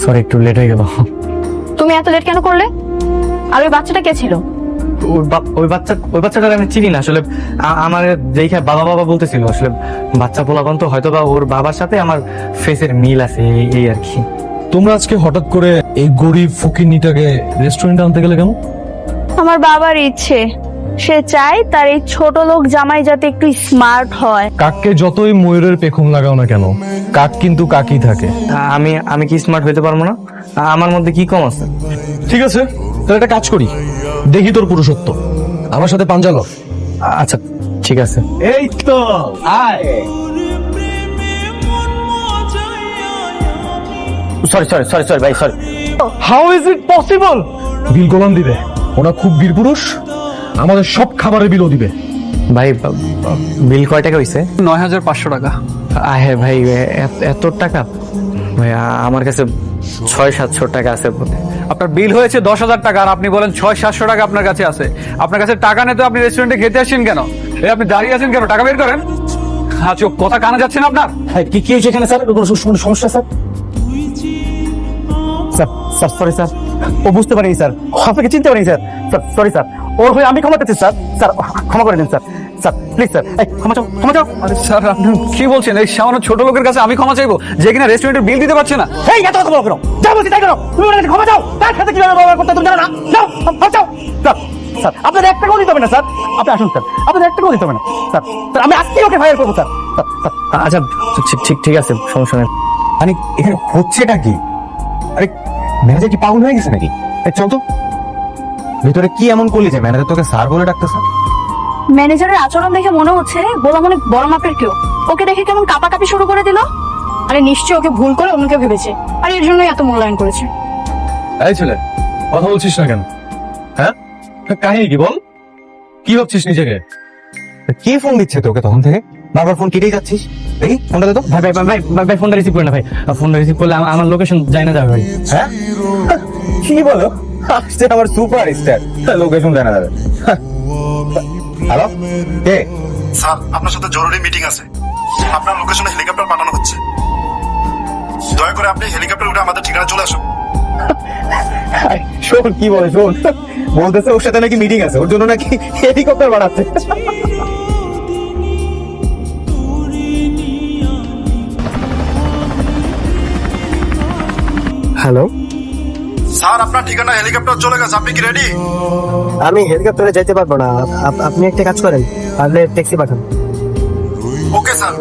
Sorry একটু late হয়ে গেল। তুমি এত লেট কেন করলে? আর ওই বাচ্চাটা কে ছিল? ওই বাচ্চাটা আমি চিনি না আসলে। আমার দেখে বাবা বাবা বলতেছিল, আসলে বাচ্চা পোলাপান তো হয়তো বা ওর বাবার সাথে আমার ফেসের মিল আছে, এই আর কি। তোমরা আজকে হঠাৎ করে এই গরিব ফকিরনিটাকে রেস্টুরেন্টে আনতে গেলে কেন? আমার বাবার ইচ্ছে, সে চায় তার এই ছোট লোক জামাই যাতে একটু স্মার্ট হয়। কাককে যতই ময়ূরের পেখম লাগাও না কেন, কাক কিন্তু কাকই থাকে। আমি কি স্মার্ট হইতে পারবো না? আমার মধ্যে কি কম আছে? ঠিক আছে, তাহলে একটা কাজ করি, দেখি তোর পুরুষত্ব। আমার সাথে পাঞ্জা লও। আচ্ছা ঠিক আছে। এই তো আয়। সরি ভাই, sorry. How is it possible? বিল গোলাম দিবে, ওরা খুব বীর পুরুষ, আমাদের সব খাবারের বিলও দিবে। ভাই বিল কয় টাকা হইছে? ৯,৫০০ টাকা। হ্যাঁ ভাই, এত টাকা? ভাই আমার কাছে ৬০০-৭০০ টাকা আছে। আপনার বিল হয়েছে ১০,০০০ টাকা আর আপনি বলেন ৬০০-৭০০ টাকা আপনার কাছে আছে। আপনার কাছে টাকা নেই তো আপনি রেস্টুরেন্টে খেতে আসছেন কেন? এই আপনি দাঁড়িয়ে আছেন কেন? টাকা বের করেন। হ্যাঁ চোখ, কথা কানে যাচ্ছে না আপনার? কি হয়েছে এখানে স্যার? কোনো সমস্যা স্যার? স্যার সরি স্যার, ও বুঝতে পারিনি স্যার, আপনাকে চিনতে পারিনি স্যার। সরি স্যার, ওর হয়ে আমি ক্ষমা চাচ্ছি স্যার। স্যার ক্ষমা করে দিন স্যার। স্যার প্লিজ স্যার, ক্ষমা চাও। আরে স্যার আপনি কি বলছেন? এই সামান্য ছোট লোকের কাছে আমি ক্ষমা চাইবো যে কিনা রেস্টুরেন্টের বিল দিতে পারছে না? এই এত কথা বলো কেন? যা বলছি তাই করো। তুমি ওর কাছে ক্ষমা চাও, তার সাথে কিভাবে ব্যবহার করতে তুমি জানো না? যাও ক্ষমা চাও। স্যার আপনাদের একটা টাকাও দিতে হবে না স্যার, আপনি আসুন স্যার, আপনাদের একটা টাকাও দিতে হবে না স্যার। আমি আজকেই ওকে ফায়ার করবো স্যার। আচ্ছা ঠিক আছে, সমস্যা নেই। মানে এখানে হচ্ছেটা কি? আরে ম্যানেজার কি পাগল হয়ে গেছে নাকি? চল তো ভিতরে, কি এমন করলি যে ম্যানেজার তোকে স্যার বলে ডাকতেছে? ম্যানেজারের আচরণ দেখে মনে হচ্ছে গোলাম অনেক বড় মাপের কেউ। ওকে দেখে কেমন কাঁপাকাঁপি শুরু করে দিল। আরে নিশ্চয়ই ওকে ভুল করে অন্যকে ভেবেছে, আর এর জন্যই এত মূল্যায়ন করেছে। এই ছেলে, কথা বলছিস না কেন? হ্যাঁ, কাহিনী কি বল? কি ভাবছিস নিজেকে? কে ফোন দিচ্ছে তোকে তখন থেকে? বারবার ফোন কেটেই যাচ্ছিস। দেখি ফোনটা দে তো। ভাই ফোনটা রিসিভ করে না ভাই, ফোনটা রিসিভ করলে আমার লোকেশন যায় না যাবে ভাই। হ্যাঁ কি বলো? আসছে আমার সুপার স্টার, লোকেশন জানা যাবে। হ্যালো, কে? স্যার আপনার সাথে জরুরি মিটিং আছে, আপনার লোকেশনে হেলিকপ্টার পাঠানো হচ্ছে। দয়া করে আপনি হেলিকপ্টার উঠে আমাদের ঠিকানা চলে আসুন। শোন কি বলে, শোন বলতেছে ওর সাথে নাকি মিটিং আছে, ওর জন্য নাকি হেলিকপ্টার বানাচ্ছে। হ্যালো, স্যার আপনার ঠিকানা হেলিকপ্টার চলে গেছে, আপনি কি রেডি? আমি হেলিকপ্টারে যাইতে পারবো না, আপনি একটা কাজ করেন, পারলে ট্যাক্সি পাঠান। Okay sir.